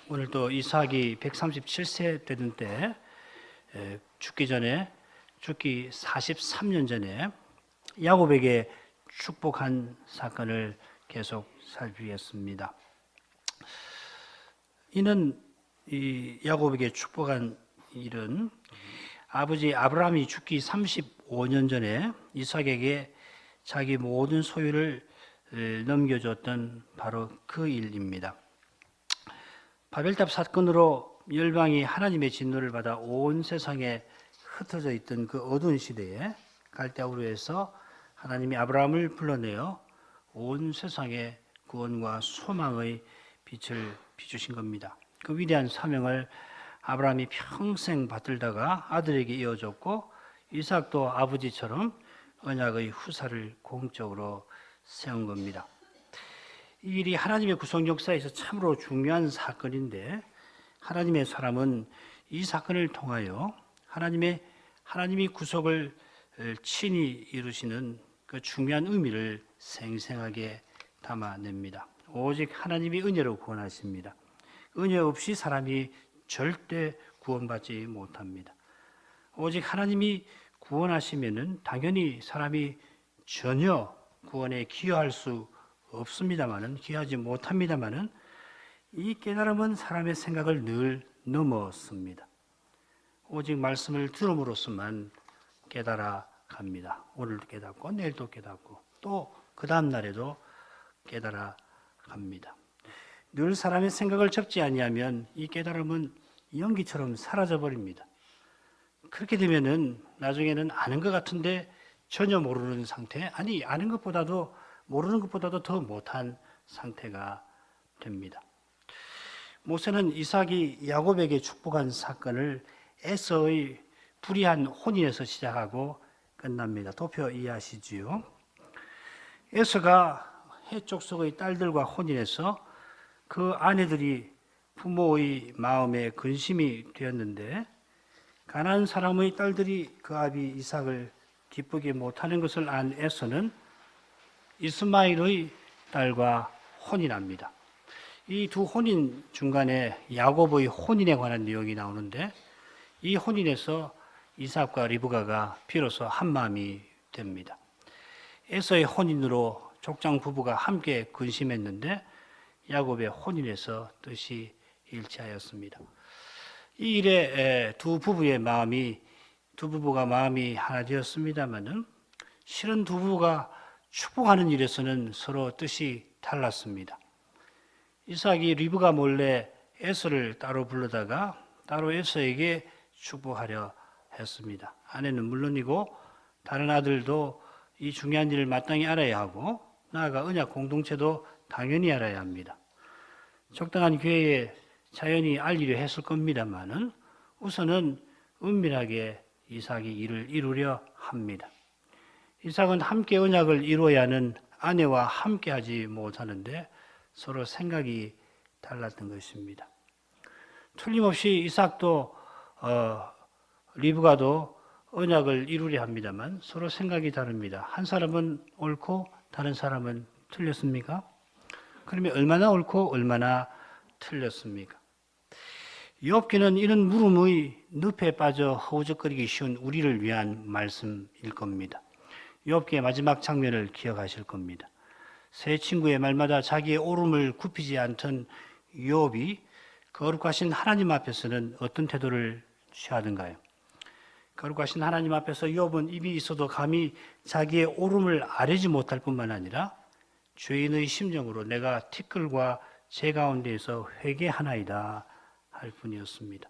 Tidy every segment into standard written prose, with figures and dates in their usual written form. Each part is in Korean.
오늘 또 이삭이 137세 되던 때 죽기 43년 전에 야곱에게 축복한 사건을 계속 살피겠습니다. 이는 이 야곱에게 축복한 일은 아버지 아브라함이 죽기 35년 전에 이삭에게 자기 모든 소유를 넘겨줬던 바로 그 일입니다. 바벨탑 사건으로 열방이 하나님의 진노를 받아 온 세상에 흩어져 있던 그 어두운 시대에 갈대아우르에서 하나님이 아브라함을 불러내어 온 세상에 구원과 소망의 빛을 비추신 겁니다. 그 위대한 사명을 아브라함이 평생 받들다가 아들에게 이어줬고 이삭도 아버지처럼 언약의 후사를 공적으로 세운 겁니다. 이 일이 하나님의 구속 역사에서 참으로 중요한 사건인데 하나님의 사람은 이 사건을 통하여 하나님이 구속을 친히 이루시는 그 중요한 의미를 생생하게 담아냅니다. 오직 하나님이 은혜로 구원하십니다. 은혜 없이 사람이 절대 구원받지 못합니다. 오직 하나님이 구원하시면은 당연히 사람이 전혀 구원에 기여할 수 없습니다만은, 기여하지 못합니다만은, 이 깨달음은 사람의 생각을 늘 넘어섭니다. 오직 말씀을 들음으로써만 깨달아 갑니다. 오늘도 깨닫고 내일도 깨닫고 또 그 다음 날에도 깨달아 갑니다. 늘 사람의 생각을 접지 아니하면 이 깨달음은 연기처럼 사라져 버립니다. 그렇게 되면은 나중에는 아는 것 같은데 전혀 모르는 상태, 아니 아는 것보다도 모르는 것보다도 더 못한 상태가 됩니다. 모세는 이삭이 야곱에게 축복한 사건을 에서의 불의한 혼인에서 시작하고 끝납니다. 도표 이해하시지요? 에서가 해족 속의 딸들과 혼인해서 그 아내들이 부모의 마음에 근심이 되었는데 가나안 사람의 딸들이 그 아비 이삭을 기쁘게 못하는 것을 안 에서는 이스마엘의 딸과 혼인합니다. 이 두 혼인 중간에 야곱의 혼인에 관한 내용이 나오는데 이 혼인에서 이삭과 리브가가 비로소 한 마음이 됩니다. 에서의 혼인으로 족장 부부가 함께 근심했는데 야곱의 혼인에서 뜻이 일치하였습니다. 이 일에 두 부부가 마음이 하나 되었습니다만은 실은 두 부부가 축복하는 일에서는 서로 뜻이 달랐습니다. 이삭이 리브가 몰래 에서를 따로 불러다가 따로 에서에게 축복하려 했습니다. 아내는 물론이고 다른 아들도 이 중요한 일을 마땅히 알아야 하고 나아가 언약 공동체도 당연히 알아야 합니다. 적당한 기회에 자연히 알리려 했을 겁니다만은 우선은 은밀하게 이삭이 이를 이루려 합니다. 이삭은 함께 언약을 이루어야 하는 아내와 함께 하지 못하는데 서로 생각이 달랐던 것입니다. 틀림없이 이삭도 리브가도 언약을 이루려 합니다만 서로 생각이 다릅니다. 한 사람은 옳고 다른 사람은 틀렸습니까? 그러면 얼마나 옳고 얼마나 틀렸습니까? 욥기는 이런 물음의 늪에 빠져 허우적거리기 쉬운 우리를 위한 말씀일 겁니다. 욥기의 마지막 장면을 기억하실 겁니다. 세 친구의 말마다 자기의 옳음을 굽히지 않던 욥이 거룩하신 하나님 앞에서는 어떤 태도를 취하던가요? 거룩하신 하나님 앞에서 욥은 입이 있어도 감히 자기의 옳음을 아뢰지 못할 뿐만 아니라 죄인의 심정으로 내가 티끌과 제 가운데에서 회개하나이다 할 뿐이었습니다.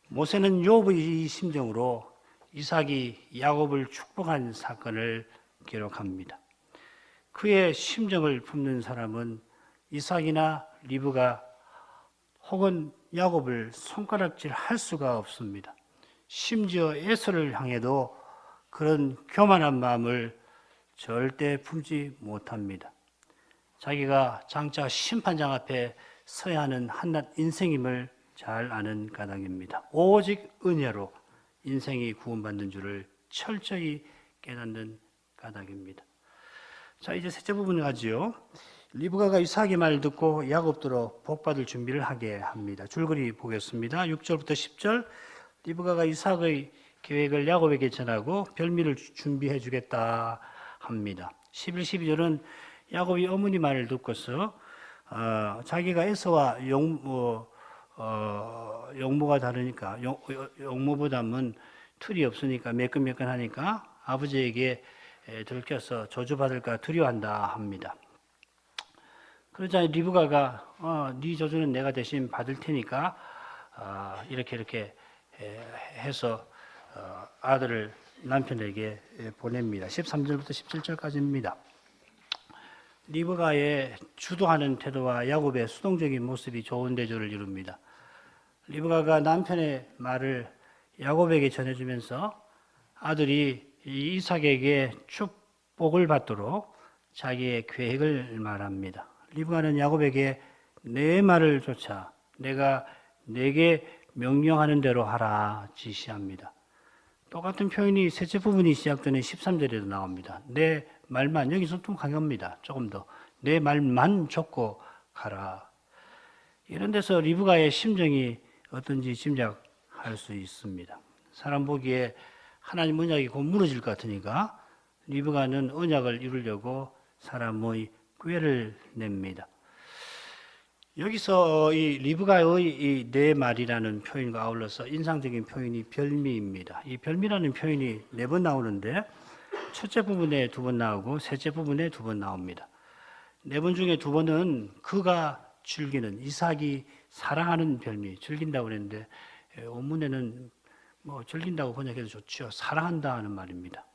모세는 욥의 이 심정으로 이삭이 야곱을 축복한 사건을 기록합니다. 그의 심정을 품는 사람은 이삭이나 리브가 혹은 야곱을 손가락질 할 수가 없습니다. 심지어 에서를 향해도 그런 교만한 마음을 절대 품지 못합니다. 자기가 장차 심판장 앞에 서야 하는 한낱 인생임을 잘 아는 까닭입니다. 오직 은혜로 인생이 구원받는 줄을 철저히 깨닫는 까닭입니다. 자, 이제 셋째 부분을 가지요. 리브가가 이삭의 말을 듣고 야곱더러 복받을 준비를 하게 합니다. 줄거리 보겠습니다. 6절부터 10절. 리브가가 이삭의 계획을 야곱에게 전하고 별미를 준비해 주겠다 합니다. 11, 12절은 야곱이 어머니 말을 듣고서 자기가 에서와 용모가 다르니까 용모보다는 틀이 없으니까 매끈매끈하니까 아버지에게 들켜서 저주받을까 두려워한다 합니다. 그러자 리브가가 네 저주는 내가 대신 받을 테니까 이렇게 해서 아들을 남편에게 보냅니다. 13절부터 17절까지입니다. 리브가의 주도하는 태도와 야곱의 수동적인 모습이 좋은 대조를 이룹니다. 리브가가 남편의 말을 야곱에게 전해주면서 아들이 이삭에게 축복을 받도록 자기의 계획을 말합니다. 리브가는 야곱에게 내 말을 조차 내가 내게 명령하는 대로 하라 지시합니다. 똑같은 표현이 셋째 부분이 시작되는 13절에도 나옵니다. 내 말만, 여기서 좀 강합니다. 조금 더. 내 말만 줬고 가라. 이런 데서 리브가의 심정이 어떤지 짐작할 수 있습니다. 사람 보기에 하나님 언약이 곧 무너질 것 같으니까 리브가는 언약을 이루려고 사람의 꾀를 냅니다. 여기서 이 리브가의 이 내 말이라는 표현과 아울러서 인상적인 표현이 별미입니다. 이 별미라는 표현이 4번 나오는데 첫째 부분에 2번 나오고 셋째 부분에 2번 나옵니다. 4번 중에 2번은 그가 즐기는 이삭이 사랑하는 별미, 즐긴다고 그랬는데 원문에는 뭐 즐긴다고 번역해도 좋죠. 사랑한다 하는 말입니다.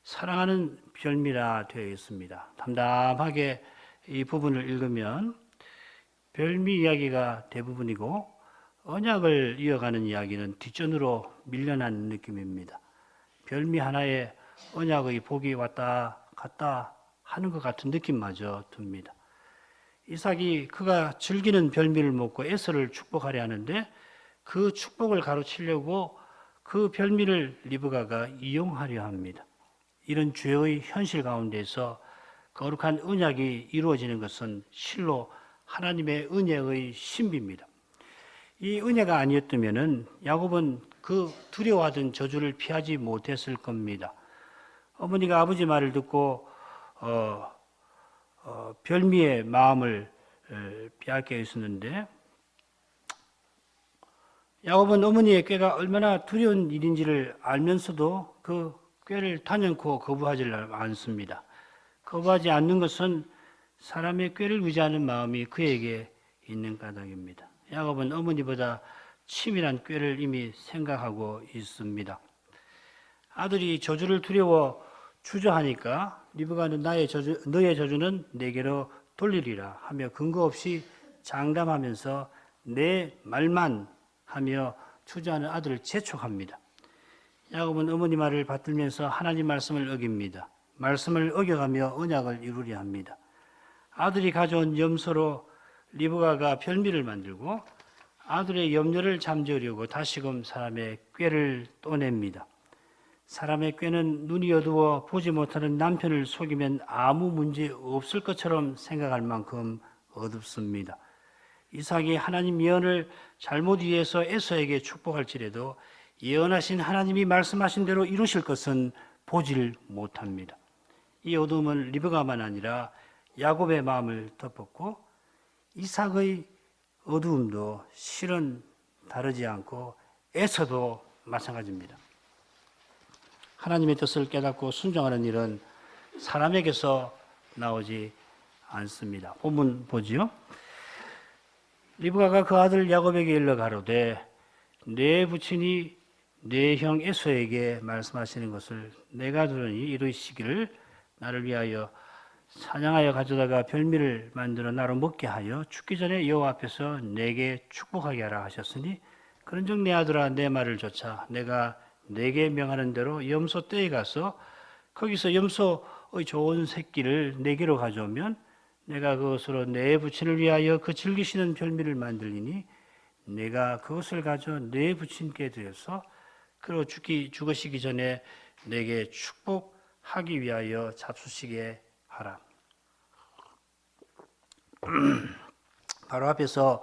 사랑하는 별미라 되어 있습니다. 담담하게 이 부분을 읽으면 별미 이야기가 대부분이고 언약을 이어가는 이야기는 뒷전으로 밀려난 느낌입니다. 별미 하나에 언약의 복이 왔다 갔다 하는 것 같은 느낌마저 듭니다. 이삭이 그가 즐기는 별미를 먹고 에서를 축복하려 하는데 그 축복을 가로치려고 그 별미를 리브가가 이용하려 합니다. 이런 죄의 현실 가운데서 거룩한 언약이 이루어지는 것은 실로 하나님의 은혜의 신비입니다. 이 은혜가 아니었다면 야곱은 그 두려워하던 저주를 피하지 못했을 겁니다. 어머니가 아버지 말을 듣고 별미의 마음을 빼앗겨 있었는데 야곱은 어머니의 꾀가 얼마나 두려운 일인지를 알면서도 그 꾀를 단연코 거부하지 않습니다. 거부하지 않는 것은 사람의 꾀를 의지하는 마음이 그에게 있는 까닭입니다. 야곱은 어머니보다 치밀한 꾀를 이미 생각하고 있습니다. 아들이 저주를 두려워 주저하니까 리브가는 너의 저주는 내게로 돌리리라 하며 근거 없이 장담하면서 내 말만 하며 주저하는 아들을 재촉합니다. 야곱은 어머니 말을 받들면서 하나님 말씀을 어깁니다. 말씀을 어겨가며 언약을 이루려 합니다. 아들이 가져온 염소로 리브가가 별미를 만들고 아들의 염려를 잠재우려고 다시금 사람의 꾀를 떠냅니다. 사람의 꾀는 눈이 어두워 보지 못하는 남편을 속이면 아무 문제 없을 것처럼 생각할 만큼 어둡습니다. 이삭이 하나님 예언을 잘못 이해해서 에서에게 축복할지라도 예언하신 하나님이 말씀하신 대로 이루실 것은 보질 못합니다. 이 어둠은 리브가만 아니라 야곱의 마음을 덮었고 이삭의 어두움도 실은 다르지 않고 에서도 마찬가지입니다. 하나님의 뜻을 깨닫고 순종하는 일은 사람에게서 나오지 않습니다. 본문 보지요. 리브가가 그 아들 야곱에게 일러 가로되 내 부친이 내 형 에서에게 말씀하시는 것을 내가 들으니 이르시기를 나를 위하여 사냥하여 가져다가 별미를 만들어 나로 먹게 하여 죽기 전에 여호와 앞에서 내게 축복하게 하라 하셨으니 그런즉 내 아들아 내 말을 조차 내가 내게 명하는 대로 염소 떼에 가서 거기서 염소의 좋은 새끼를 내게로 가져오면 내가 그것으로 내 부친을 위하여 그 즐기시는 별미를 만들리니 내가 그것을 가져 내 부친께 드려서 그로 죽으시기 전에 내게 축복하기 위하여 잡수시게 하라. 바로 앞에서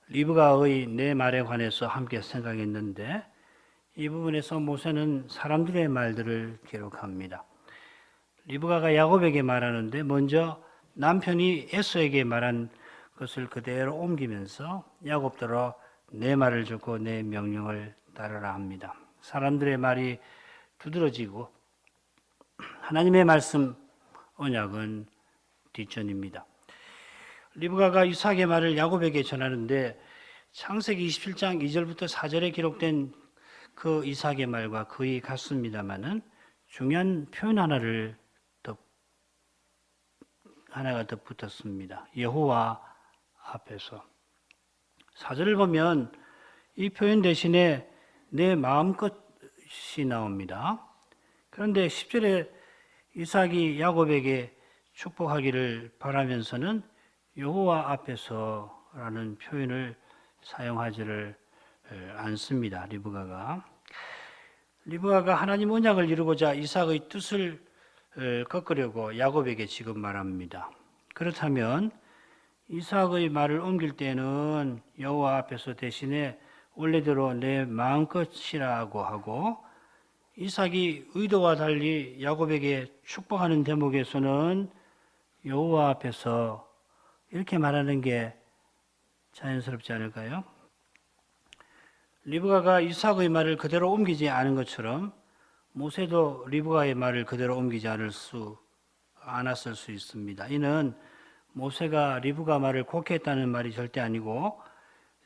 리브가의 내 말에 관해서 함께 생각했는데 이 부분에서 모세는 사람들의 말들을 기록합니다. 리브가가 야곱에게 말하는데 먼저 남편이 에서에게 말한 것을 그대로 옮기면서 야곱더러 내 말을 듣고 내 명령을 따르라 합니다. 사람들의 말이 두드러지고 하나님의 말씀 언약은 뒷전입니다. 리브가가 이삭의 말을 야곱에게 전하는데 창세기 27장 2절부터 4절에 기록된 그 이삭의 말과 거의 같습니다만은 중요한 표현 하나가 더 붙었습니다. 여호와 앞에서. 4절을 보면 이 표현 대신에 내 마음껏이 나옵니다. 그런데 10절에 이삭이 야곱에게 축복하기를 바라면서는 여호와 앞에서라는 표현을 사용하지를 않습니다. 리브가가 하나님 언약을 이루고자 이삭의 뜻을 꺾으려고 야곱에게 지금 말합니다. 그렇다면 이삭의 말을 옮길 때는 여호와 앞에서 대신에 원래대로 내 마음껏이라고 하고 이삭이 의도와 달리 야곱에게 축복하는 대목에서는 여호와 앞에서 이렇게 말하는 게 자연스럽지 않을까요? 리브가가 이삭의 말을 그대로 옮기지 않은 것처럼 모세도 리브가의 말을 그대로 옮기지 않았을 수 있습니다. 이는 모세가 리브가 말을 곡해했다는 말이 절대 아니고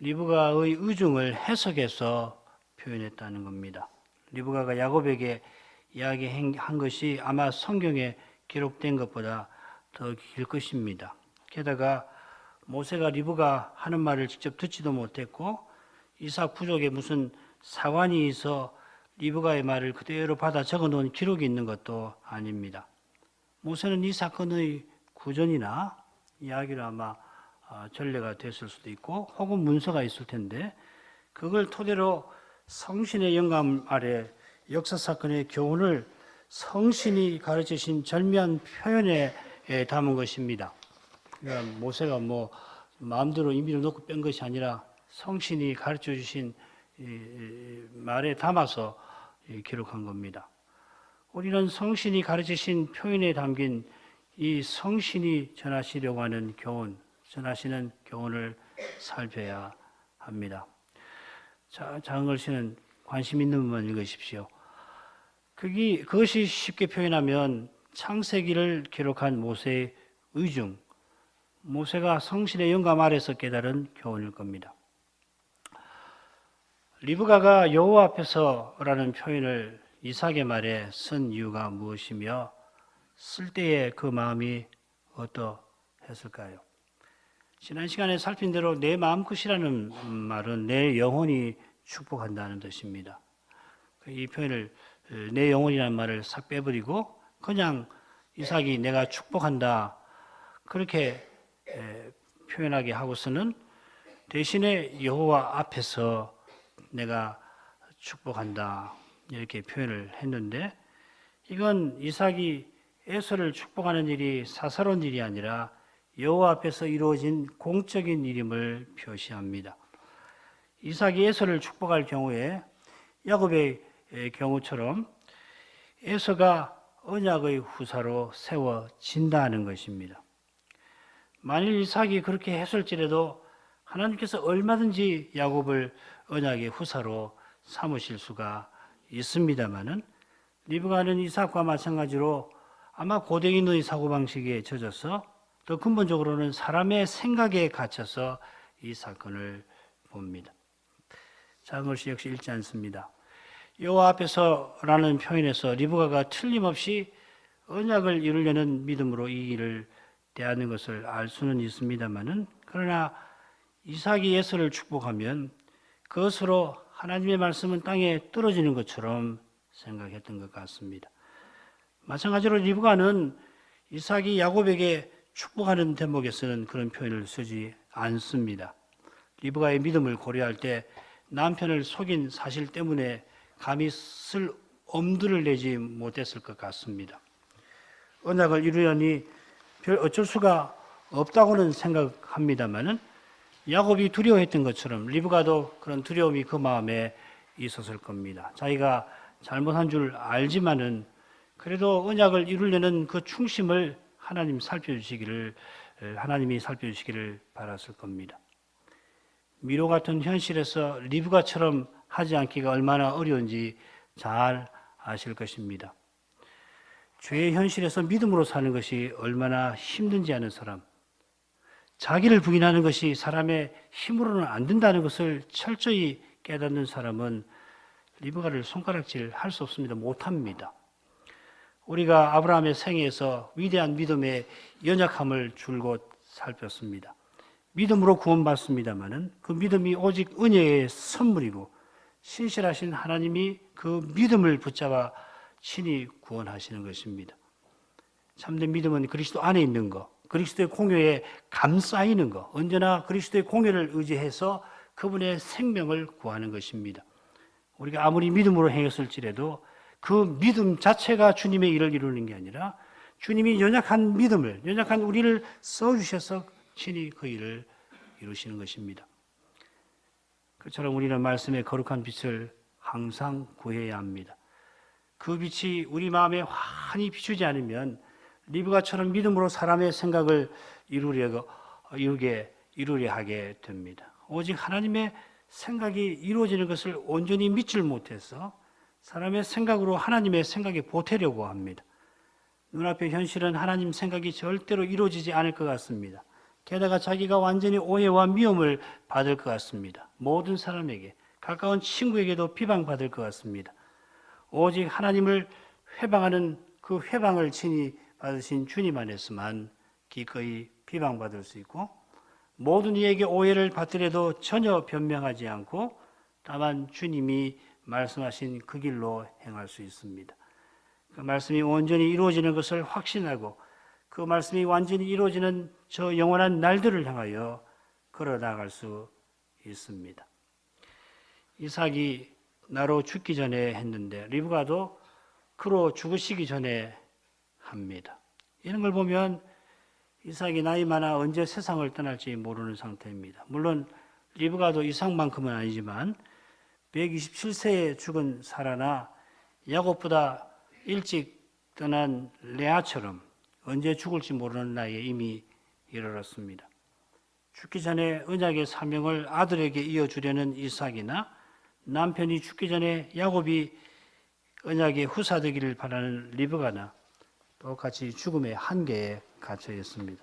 리브가의 의중을 해석해서 표현했다는 겁니다. 리브가가 야곱에게 이야기한 것이 아마 성경에 기록된 것보다 더 길 것입니다. 게다가 모세가 리브가 하는 말을 직접 듣지도 못했고 이삭 부족에 무슨 사관이 있어 리브가의 말을 그대로 받아 적어놓은 기록이 있는 것도 아닙니다. 모세는 이 사건의 구전이나 이야기로 아마 전례가 됐을 수도 있고 혹은 문서가 있을 텐데 그걸 토대로 성신의 영감 아래 역사 사건의 교훈을 성신이 가르치신 절묘한 표현에 담은 것입니다. 그러니까 모세가 마음대로 임의를 놓고 뺀 것이 아니라 성신이 가르쳐 주신 말에 담아서 기록한 겁니다. 우리는 성신이 가르치신 표현에 담긴 이 성신이 전하시려고 하는 전하시는 교훈을 살펴야 합니다. 자, 장글씨는 관심 있는 부분 읽으십시오. 그것이 쉽게 표현하면 창세기를 기록한 모세의 의중, 모세가 성신의 영감 아래서 깨달은 교훈일 겁니다. 리브가가 여호와 앞에서라는 표현을 이삭의 말에 쓴 이유가 무엇이며 쓸 때의 그 마음이 어떠했을까요? 지난 시간에 살핀 대로 내 마음끝이라는 말은 내 영혼이 축복한다는 뜻입니다. 이 표현을 내 영혼이라는 말을 싹 빼버리고 그냥 이삭이 내가 축복한다 그렇게 표현하게 하고서는 대신에 여호와 앞에서 내가 축복한다 이렇게 표현을 했는데 이건 이삭이 에서를 축복하는 일이 사사로운 일이 아니라 여호와 앞에서 이루어진 공적인 일임을 표시합니다. 이삭이 에서를 축복할 경우에 야곱의 경우처럼 에서가 언약의 후사로 세워진다는 것입니다. 만일 이삭이 그렇게 했을지라도 하나님께서 얼마든지 야곱을 언약의 후사로 삼으실 수가 있습니다마는 리브가는 이삭과 마찬가지로 아마 고대인의 사고방식에 젖어서 더 근본적으로는 사람의 생각에 갇혀서 이 사건을 봅니다. 작은 것이 역시 읽지 않습니다. 여호와 앞에서라는 표현에서 리브가가 틀림없이 언약을 이루려는 믿음으로 이 일을 대하는 것을 알 수는 있습니다만은 그러나 이삭이 에서를 축복하면 그것으로 하나님의 말씀은 땅에 떨어지는 것처럼 생각했던 것 같습니다. 마찬가지로 리브가는 이삭이 야곱에게 축복하는 대목에서는 그런 표현을 쓰지 않습니다. 리브가의 믿음을 고려할 때 남편을 속인 사실 때문에 감히 쓸 엄두를 내지 못했을 것 같습니다. 언약을 이루려니 별 어쩔 수가 없다고는 생각합니다만은 야곱이 두려워했던 것처럼 리브가도 그런 두려움이 그 마음에 있었을 겁니다. 자기가 잘못한 줄 알지만은 그래도 언약을 이루려는 그 충심을 하나님이 살펴주시기를 바랐을 겁니다. 미로 같은 현실에서 리브가처럼 하지 않기가 얼마나 어려운지 잘 아실 것입니다. 죄의 현실에서 믿음으로 사는 것이 얼마나 힘든지 아는 사람, 자기를 부인하는 것이 사람의 힘으로는 안 된다는 것을 철저히 깨닫는 사람은 리브가를 손가락질 할 수 없습니다. 못합니다. 우리가 아브라함의 생애에서 위대한 믿음의 연약함을 줄곧 살폈습니다. 믿음으로 구원받습니다마는 그 믿음이 오직 은혜의 선물이고 신실하신 하나님이 그 믿음을 붙잡아 친히 구원하시는 것입니다. 참된 믿음은 그리스도 안에 있는 것, 그리스도의 공효에 감싸이는 것, 언제나 그리스도의 공효를 의지해서 그분의 생명을 구하는 것입니다. 우리가 아무리 믿음으로 행했을지라도 그 믿음 자체가 주님의 일을 이루는 게 아니라 주님이 연약한 믿음을, 연약한 우리를 써주셔서 친히 그 일을 이루시는 것입니다. 그처럼 우리는 말씀의 거룩한 빛을 항상 구해야 합니다. 그 빛이 우리 마음에 환히 비추지 않으면 리브가처럼 믿음으로 사람의 생각을 이루려 하게 됩니다. 오직 하나님의 생각이 이루어지는 것을 온전히 믿질 못해서 사람의 생각으로 하나님의 생각에 보태려고 합니다. 눈앞의 현실은 하나님 생각이 절대로 이루어지지 않을 것 같습니다. 게다가 자기가 완전히 오해와 미움을 받을 것 같습니다. 모든 사람에게, 가까운 친구에게도 비방받을 것 같습니다. 오직 하나님을 회방하는 그 회방을 친히 받으신 주님 안에서만 기꺼이 비방받을 수 있고 모든 이에게 오해를 받더라도 전혀 변명하지 않고 다만 주님이 말씀하신 그 길로 행할 수 있습니다. 그 말씀이 온전히 이루어지는 것을 확신하고 그 말씀이 완전히 이루어지는 저 영원한 날들을 향하여 걸어 나갈 수 있습니다. 이삭이 나로 죽기 전에 했는데 리브가도 그로 죽으시기 전에 합니다. 이런 걸 보면 이삭이 나이 많아 언제 세상을 떠날지 모르는 상태입니다. 물론 리브가도 이삭만큼은 아니지만 127세에 죽은 사라나 야곱보다 일찍 떠난 레아처럼 언제 죽을지 모르는 나이에 이미 이르렀습니다. 죽기 전에 언약의 사명을 아들에게 이어주려는 이삭이나 남편이 죽기 전에 야곱이 언약의 후사되기를 바라는 리브가나 똑같이 죽음의 한계에 갇혀 있습니다.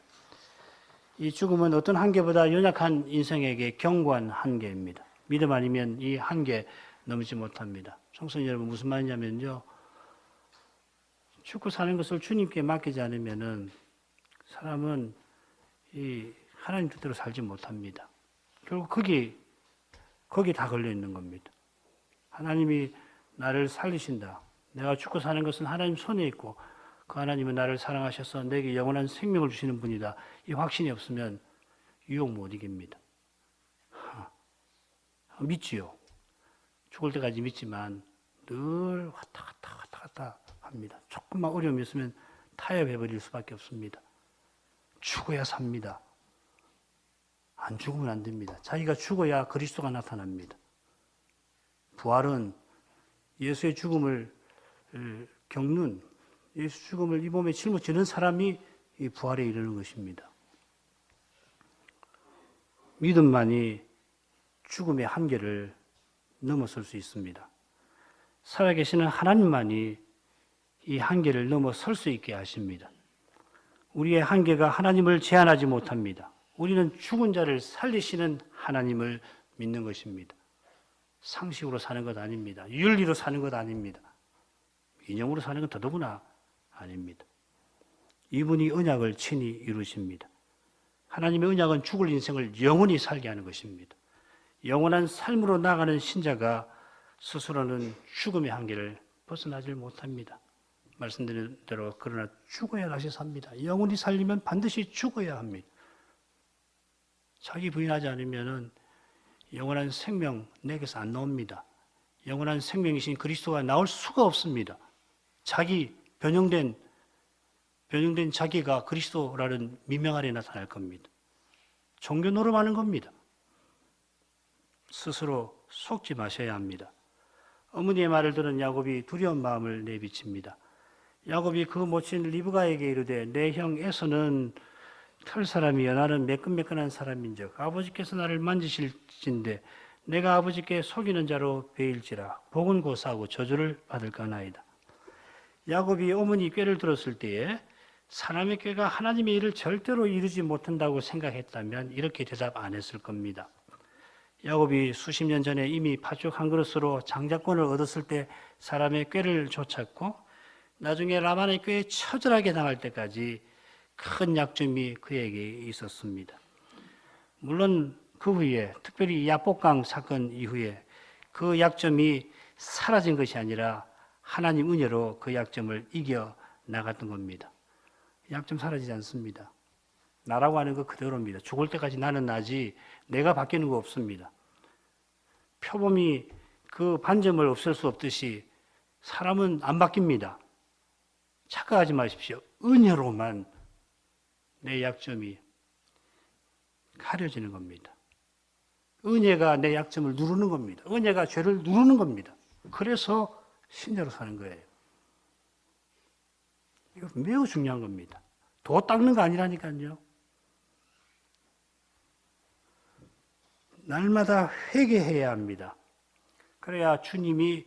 이 죽음은 어떤 한계보다 연약한 인생에게 견고한 한계입니다. 믿음 아니면 이 한계 넘지 못합니다. 청소년 여러분, 무슨 말이냐면요, 죽고 사는 것을 주님께 맡기지 않으면은 사람은 이 하나님 뜻대로 살지 못합니다. 결국 거기 다 걸려 있는 겁니다. 하나님이 나를 살리신다. 내가 죽고 사는 것은 하나님 손에 있고 그 하나님은 나를 사랑하셔서 내게 영원한 생명을 주시는 분이다. 이 확신이 없으면 유혹 못 이깁니다. 믿지요. 죽을 때까지 믿지만 늘 왔다 갔다 합니다. 조금만 어려움이 있으면 타협해버릴 수밖에 없습니다. 죽어야 삽니다. 안 죽으면 안 됩니다. 자기가 죽어야 그리스도가 나타납니다. 부활은 예수의 죽음을 겪는, 예수 죽음을 이 몸에 짊어지는 사람이 이 부활에 이르는 것입니다. 믿음만이 죽음의 한계를 넘어설 수 있습니다. 살아계시는 하나님만이 이 한계를 넘어설 수 있게 하십니다. 우리의 한계가 하나님을 제한하지 못합니다. 우리는 죽은 자를 살리시는 하나님을 믿는 것입니다. 상식으로 사는 것 아닙니다. 윤리로 사는 것 아닙니다. 이념으로 사는 건 더더구나 아닙니다. 이분이 언약을 친히 이루십니다. 하나님의 언약은 죽을 인생을 영원히 살게 하는 것입니다. 영원한 삶으로 나가는 신자가 스스로는 죽음의 한계를 벗어나질 못합니다. 말씀드린 대로 그러나 죽어야 다시 삽니다. 영원히 살리면 반드시 죽어야 합니다. 자기 부인하지 않으면 영원한 생명 내게서 안 나옵니다. 영원한 생명이신 그리스도가 나올 수가 없습니다. 자기 변형된 변형된 자기가 그리스도라는 미명 아래 나타날 겁니다. 종교 노름하는 겁니다. 스스로 속지 마셔야 합니다. 어머니의 말을 들은 야곱이 두려운 마음을 내비칩니다. 야곱이 그 모친 리브가에게 이르되 내 형 에서는 털 사람이여 나는 매끈매끈한 사람인즉 아버지께서 나를 만지실진데 내가 아버지께 속이는 자로 베일지라 복은 고사하고 저주를 받을까나이다. 야곱이 어머니 꾀를 들었을 때에 사람의 꾀가 하나님의 일을 절대로 이루지 못한다고 생각했다면 이렇게 대답 안 했을 겁니다. 야곱이 수십 년 전에 이미 팥죽 한 그릇으로 장자권을 얻었을 때 사람의 꾀를 쫓았고 나중에 라반의 꾀에 처절하게 당할 때까지 큰 약점이 그에게 있었습니다. 물론 그 후에 특별히 야복강 사건 이후에 그 약점이 사라진 것이 아니라 하나님 은혜로 그 약점을 이겨 나갔던 겁니다. 약점 사라지지 않습니다. 나라고 하는 거 그대로입니다. 죽을 때까지 나는 나지 내가 바뀌는 거 없습니다. 표범이 그 반점을 없앨 수 없듯이 사람은 안 바뀝니다. 착각하지 마십시오. 은혜로만 내 약점이 가려지는 겁니다. 은혜가 내 약점을 누르는 겁니다. 은혜가 죄를 누르는 겁니다. 그래서 신자로 사는 거예요. 이거 매우 중요한 겁니다. 도 닦는 거 아니라니까요. 날마다 회개해야 합니다. 그래야 주님이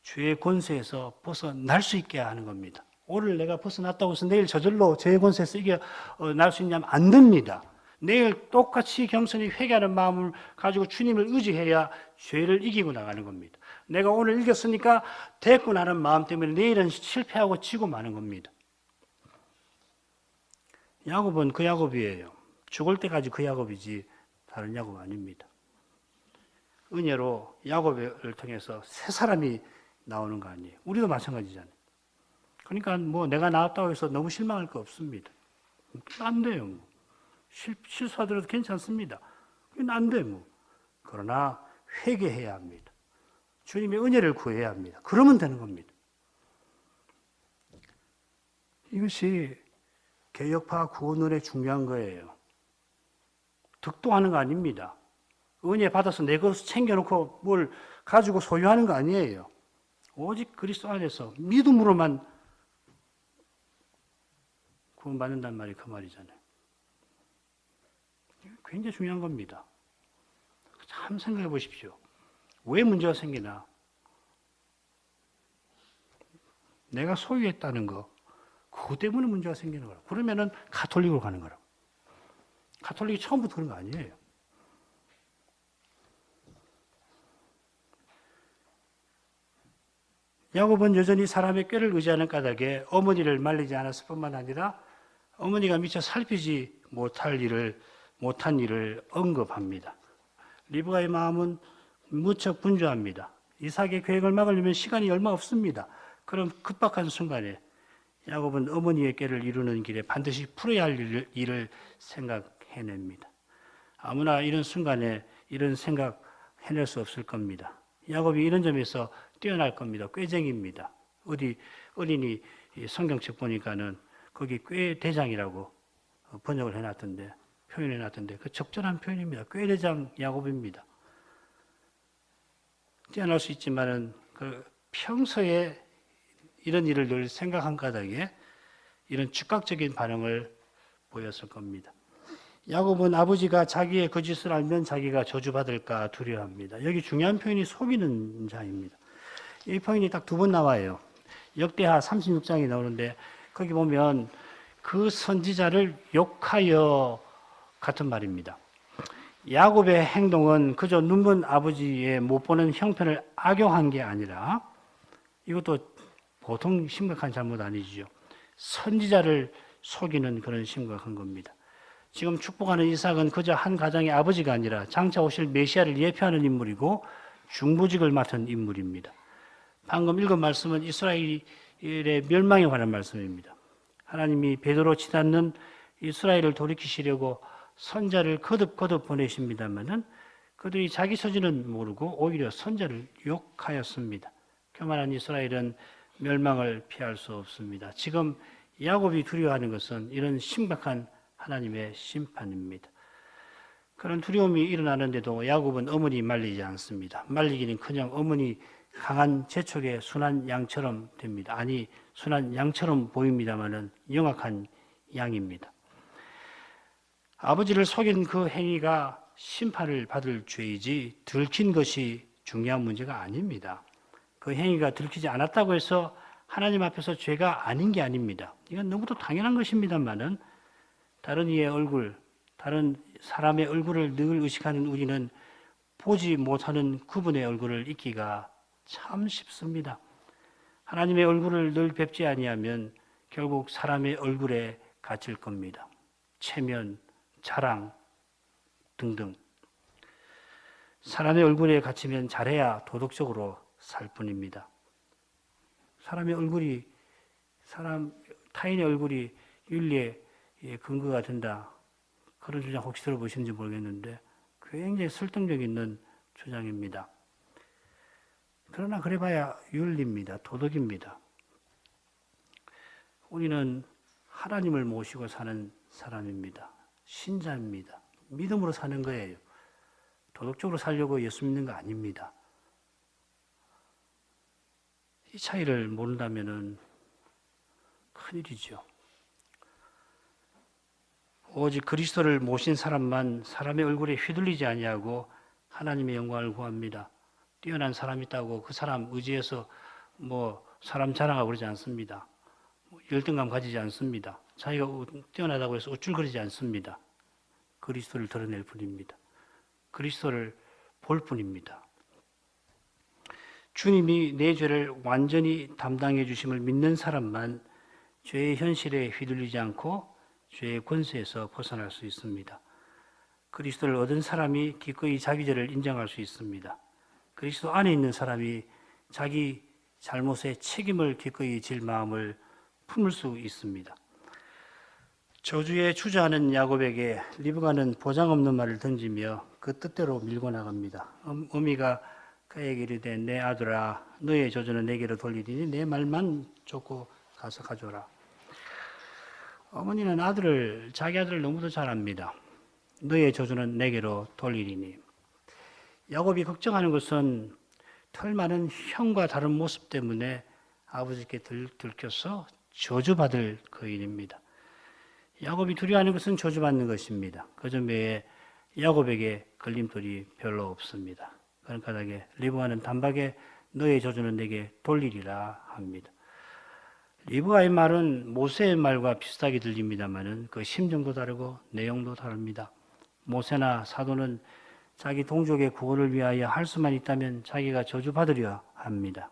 죄의 권세에서 벗어날 수 있게 하는 겁니다. 오늘 내가 벗어났다고 해서 내일 저절로 죄의 권세에서 이겨날 수 있냐면 안 됩니다. 내일 똑같이 겸손히 회개하는 마음을 가지고 주님을 의지해야 죄를 이기고 나가는 겁니다. 내가 오늘 이겼으니까 됐구나 하는 마음 때문에 내일은 실패하고 지고 마는 겁니다. 야곱은 그 야곱이에요. 죽을 때까지 그 야곱이지 다른 야곱 아닙니다. 은혜로 야곱을 통해서 새 사람이 나오는 거 아니에요. 우리도 마찬가지잖아요. 그러니까 뭐 내가 나왔다고 해서 너무 실망할 거 없습니다. 안 돼요. 뭐. 실수하더라도 괜찮습니다. 그건 안 돼. 뭐. 그러나 회개해야 합니다. 주님의 은혜를 구해야 합니다. 그러면 되는 겁니다. 이것이 개혁파 구원론의 중요한 거예요. 득도하는 거 아닙니다. 은혜 받아서 내 것을 챙겨놓고 뭘 가지고 소유하는 거 아니에요. 오직 그리스도 안에서 믿음으로만 구원받는다는 말이 그 말이잖아요. 굉장히 중요한 겁니다. 참 생각해 보십시오. 왜 문제가 생기나? 내가 소유했다는 거, 그것 때문에 문제가 생기는 거라고. 그러면은 가톨릭으로 가는 거라고. 가톨릭이 처음부터 그런 거 아니에요. 야곱은 여전히 사람의 꾀를 의지하는 까닭에 어머니를 말리지 않았을 뿐만 아니라 어머니가 미처 살피지 못한 일을 언급합니다. 리브가의 마음은 무척 분주합니다. 이삭의 계획을 막으려면 시간이 얼마 없습니다. 그럼 급박한 순간에 야곱은 어머니의 꾀를 이루는 길에 반드시 풀어야 할 일을 생각해냅니다. 아무나 이런 순간에 이런 생각 해낼 수 없을 겁니다. 야곱이 이런 점에서 뛰어날 겁니다. 꾀쟁이입니다. 어디 어린이 성경책 보니까는 거기 꾀대장이라고 번역을 해놨던데 표현해놨던데 그 적절한 표현입니다. 꾀대장 야곱입니다. 뛰어날 수 있지만은 그 평소에 이런 일을 늘 생각한 까닭에 이런 즉각적인 반응을 보였을 겁니다. 야곱은 아버지가 자기의 거짓을 알면 자기가 저주받을까 두려워합니다. 여기 중요한 표현이 속이는 자입니다. 이 표현이 딱 두 번 나와요. 역대하 36장이 나오는데 거기 보면 그 선지자를 욕하여 같은 말입니다. 야곱의 행동은 그저 눈먼 아버지의 못 보는 형편을 악용한 게 아니라 이것도 보통 심각한 잘못 아니죠. 선지자를 속이는 그런 심각한 겁니다. 지금 축복하는 이삭은 그저 한 가정의 아버지가 아니라 장차 오실 메시아를 예표하는 인물이고 중보직을 맡은 인물입니다. 방금 읽은 말씀은 이스라엘의 멸망에 관한 말씀입니다. 하나님이 베드로 치닫는 이스라엘을 돌이키시려고 선자를 거듭 보내십니다마는 그들이 자기 처지는 모르고 오히려 선자를 욕하였습니다. 교만한 이스라엘은 멸망을 피할 수 없습니다. 지금 야곱이 두려워하는 것은 이런 심각한 하나님의 심판입니다. 그런 두려움이 일어나는데도 야곱은 어머니 말리지 않습니다. 말리기는커녕 어머니 강한 재촉의 순한 양처럼 됩니다. 아니 순한 양처럼 보입니다마는 영악한 양입니다. 아버지를 속인 그 행위가 심판을 받을 죄이지 들킨 것이 중요한 문제가 아닙니다. 그 행위가 들키지 않았다고 해서 하나님 앞에서 죄가 아닌 게 아닙니다. 이건 너무도 당연한 것입니다만은 다른 이의 얼굴, 다른 사람의 얼굴을 늘 의식하는 우리는 보지 못하는 그분의 얼굴을 잊기가 참 쉽습니다. 하나님의 얼굴을 늘 뵙지 아니하면 결국 사람의 얼굴에 갇힐 겁니다. 체면, 자랑 등등. 사람의 얼굴에 갇히면 잘해야 도덕적으로 살 뿐입니다. 타인의 얼굴이 윤리의 근거가 된다. 그런 주장 혹시 들어보셨는지 모르겠는데 굉장히 설득력 있는 주장입니다. 그러나 그래봐야 윤리입니다. 도덕입니다. 우리는 하나님을 모시고 사는 사람입니다. 신자입니다. 믿음으로 사는 거예요. 도덕적으로 살려고 예수 믿는 거 아닙니다. 이 차이를 모른다면 큰일이죠. 오직 그리스도를 모신 사람만 사람의 얼굴에 휘둘리지 아니하고 하나님의 영광을 구합니다. 뛰어난 사람이 있다고 그 사람 의지해서 사람 자랑하고 그러지 않습니다. 열등감 가지지 않습니다. 자기가 뛰어나다고 해서 우쭐거리지 않습니다. 그리스도를 드러낼 뿐입니다. 그리스도를 볼 뿐입니다. 주님이 내 죄를 완전히 담당해 주심을 믿는 사람만 죄의 현실에 휘둘리지 않고 죄의 권세에서 벗어날 수 있습니다. 그리스도를 얻은 사람이 기꺼이 자기 죄를 인정할 수 있습니다. 그리스도 안에 있는 사람이 자기 잘못의 책임을 기꺼이 질 마음을 품을 수 있습니다. 저주에 주저하는 야곱에게 리브가는 보장 없는 말을 던지며 그 뜻대로 밀고 나갑니다. 어미가 그에게 이르되 내 아들아 너의 저주는 내게로 돌리리니 내 말만 쫓고 가서 가져오라. 어머니는 자기 아들을 너무도 잘 압니다. 너의 저주는 내게로 돌리리니. 야곱이 걱정하는 것은 털 많은 형과 다른 모습 때문에 아버지께 들켜서 저주받을 그 일입니다. 야곱이 두려워하는 것은 저주받는 것입니다. 그 점 외에 야곱에게 걸림돌이 별로 없습니다. 그런 까닭에 리브가는 단박에 너의 저주는 내게 돌리리라 합니다. 리브가의 말은 모세의 말과 비슷하게 들립니다만 그 심정도 다르고 내용도 다릅니다. 모세나 사도는 자기 동족의 구원을 위하여 할 수만 있다면 자기가 저주받으려 합니다.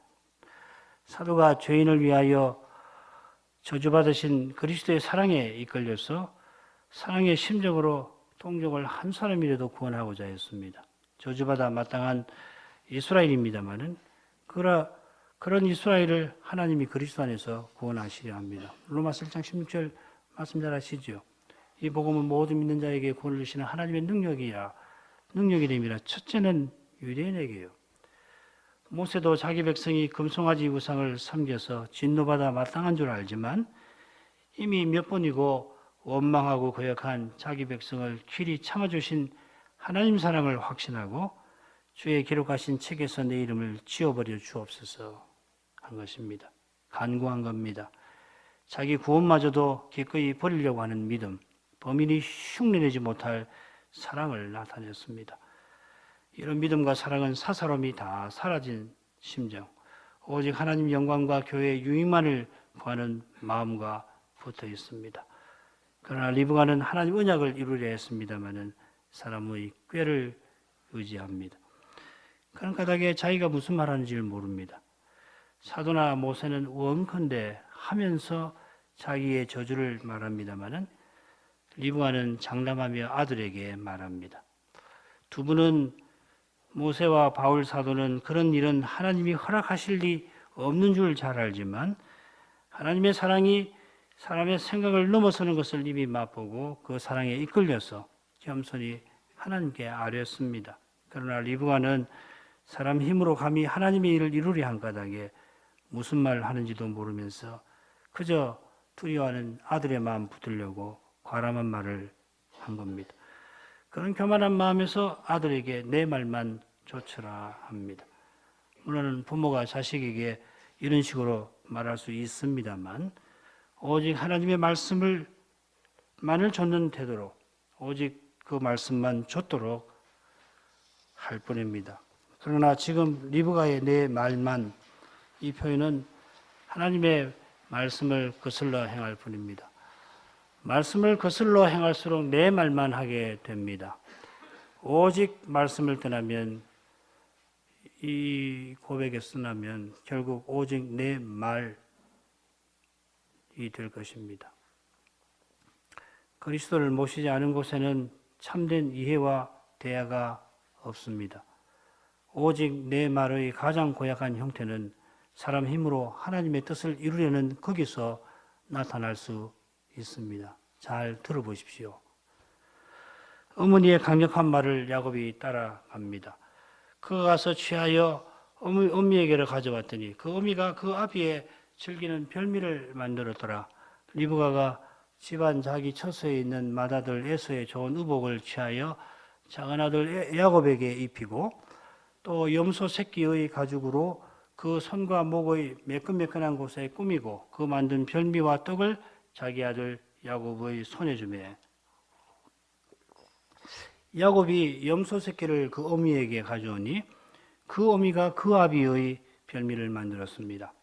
사도가 죄인을 위하여 저주받으신 그리스도의 사랑에 이끌려서 사랑의 심정으로 동족을 한 사람이라도 구원하고자 했습니다. 저주받아 마땅한 이스라엘입니다마는 그런 이스라엘을 하나님이 그리스도 안에서 구원하시려 합니다. 로마서 1장 16절 말씀 잘 아시죠? 이 복음은 모든 믿는 자에게 구원을 주시는 하나님의 능력이 됨이라. 첫째는 유대인에게요. 모세도 자기 백성이 금송아지 우상을 섬겨서 진노받아 마땅한 줄 알지만 이미 몇 번이고 원망하고 거역한 자기 백성을 길이 참아주신 하나님 사랑을 확신하고 주의 기록하신 책에서 내 이름을 지워버려 주옵소서 한 것입니다. 간구한 겁니다. 자기 구원마저도 기꺼이 버리려고 하는 믿음, 범인이 흉내내지 못할 사랑을 나타냈습니다. 이런 믿음과 사랑은 사사로움이 다 사라진 심정, 오직 하나님 영광과 교회의 유익만을 구하는 마음과 붙어 있습니다. 그러나 리브가는 하나님 언약을 이루려 했습니다마는 사람의 꾀를 의지합니다. 그런 까닭에 자기가 무슨 말하는지를 모릅니다. 사도나 모세는 원컨대 하면서 자기의 저주를 말합니다마는 리브가는 장담하며 아들에게 말합니다. 두 분은 모세와 바울 사도는 그런 일은 하나님이 허락하실 리 없는 줄 잘 알지만 하나님의 사랑이 사람의 생각을 넘어서는 것을 이미 맛보고 그 사랑에 이끌려서 겸손히 하나님께 아뢰었습니다. 그러나 리브가는 사람 힘으로 감히 하나님의 일을 이루려 한 까닭에 무슨 말을 하는지도 모르면서 그저 두려워하는 아들의 마음 붙들려고 과람한 말을 한 겁니다. 그런 교만한 마음에서 아들에게 내 말만 조처라 합니다. 물론 부모가 자식에게 이런 식으로 말할 수 있습니다만 오직 하나님의 말씀을 만을 좇는 태도로 오직 그 말씀만 좇도록 할 뿐입니다. 그러나 지금 리브가의 내 말만, 이 표현은 하나님의 말씀을 거슬러 행할 뿐입니다. 말씀을 거슬러 행할수록 내 말만 하게 됩니다. 오직 말씀을 떠나면, 이 고백에 쓰나면 결국 오직 내 말이 될 것입니다. 그리스도를 모시지 않은 곳에는 참된 이해와 대화가 없습니다. 오직 내 말의 가장 고약한 형태는 사람 힘으로 하나님의 뜻을 이루려는 거기서 나타날 수 있습니다. 잘 들어보십시오. 어머니의 강력한 말을 야곱이 따라갑니다. 그가 가서 취하여 어미에게로 가져왔더니 그 어미가 그 아비의 즐기는 별미를 만들었더라. 리브가가 집안 자기 처소에 있는 맏아들 에서의 좋은 의복을 취하여 작은 아들 야곱에게 입히고 또 염소 새끼의 가죽으로 그 손과 목의 매끈매끈한 곳에 꾸미고 그 만든 별미와 떡을 자기 아들 야곱의 손에 주매 야곱이 염소 새끼를 그 어미에게 가져오니 그 어미가 그 아비의 별미를 만들었습니다.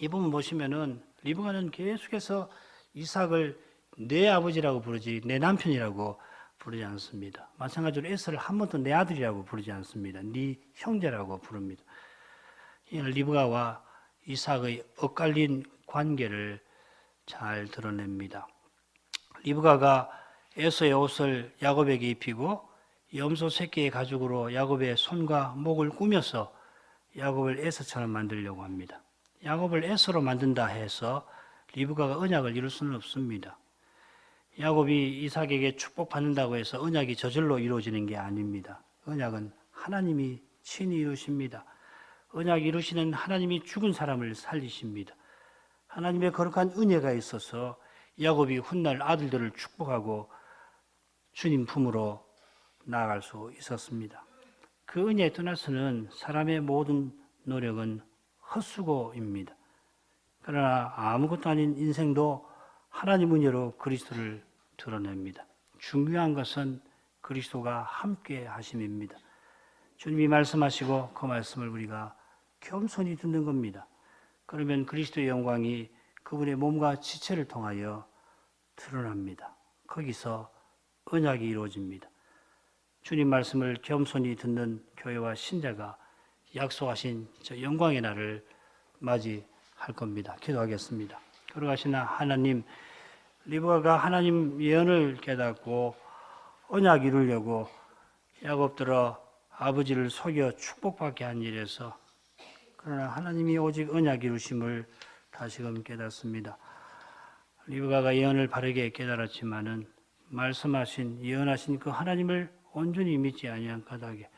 이 부분 보시면은 리브가는 계속해서 이삭을 내 아버지라고 부르지 내 남편이라고 부르지 않습니다. 마찬가지로 에서를 한 번도 내 아들이라고 부르지 않습니다. 네 형제라고 부릅니다. 리브가와 이삭의 엇갈린 관계를 잘 드러냅니다. 리브가가 에서의 옷을 야곱에게 입히고 염소 새끼의 가죽으로 야곱의 손과 목을 꾸며서 야곱을 에서처럼 만들려고 합니다. 야곱을 에서로 만든다 해서 리브가가 언약을 이룰 수는 없습니다. 야곱이 이삭에게 축복받는다고 해서 언약이 저절로 이루어지는 게 아닙니다. 언약은 하나님이 친히 이루십니다. 언약 이루시는 하나님이 죽은 사람을 살리십니다. 하나님의 거룩한 은혜가 있어서 야곱이 훗날 아들들을 축복하고 주님 품으로 나아갈 수 있었습니다. 그 은혜에 떠나서는 사람의 모든 노력은 헛수고입니다. 그러나 아무것도 아닌 인생도 하나님 은혜로 그리스도를 드러냅니다. 중요한 것은 그리스도가 함께 하심입니다. 주님이 말씀하시고 그 말씀을 우리가 겸손히 듣는 겁니다. 그러면 그리스도의 영광이 그분의 몸과 지체를 통하여 드러납니다. 거기서 언약이 이루어집니다. 주님 말씀을 겸손히 듣는 교회와 신자가 약속하신 저 영광의 날을 맞이할 겁니다. 기도하겠습니다. 거룩하신 하나님, 리브가가 하나님 예언을 깨닫고 언약 이루려고 야곱들어 아버지를 속여 축복받게 한 일에서 그러나 하나님이 오직 언약 이루심을 다시금 깨닫습니다. 리브가가 예언을 바르게 깨달았지만은 말씀하신 예언하신 그 하나님을 온전히 믿지 아니한 까닭에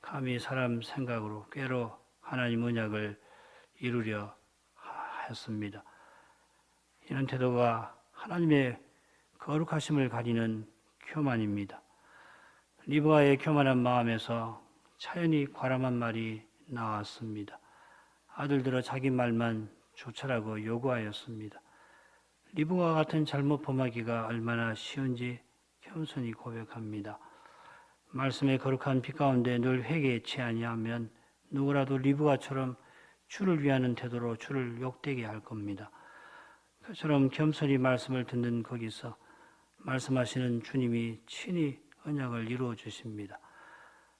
감히 사람 생각으로 꾀로 하나님 언약을 이루려 했습니다. 이런 태도가 하나님의 거룩하심을 가리는 교만입니다. 리브가의 교만한 마음에서 자연히 과람한 말이 나왔습니다. 아들들어 자기 말만 조처라고 요구하였습니다. 리브가와 같은 잘못 범하기가 얼마나 쉬운지 겸손히 고백합니다. 말씀의 거룩한 빛 가운데 늘 회개치 아니하면 누구라도 리브가처럼 주를 위하는 태도로 주를 욕되게 할 겁니다. 그처럼 겸손히 말씀을 듣는 거기서 말씀하시는 주님이 친히 언약을 이루어 주십니다.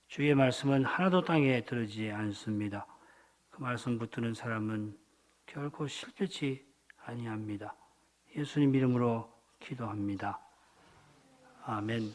주의 말씀은 하나도 땅에 들어지지 않습니다. 그 말씀 붙드는 사람은 결코 실패치 아니합니다. 예수님 이름으로 기도합니다. 아멘.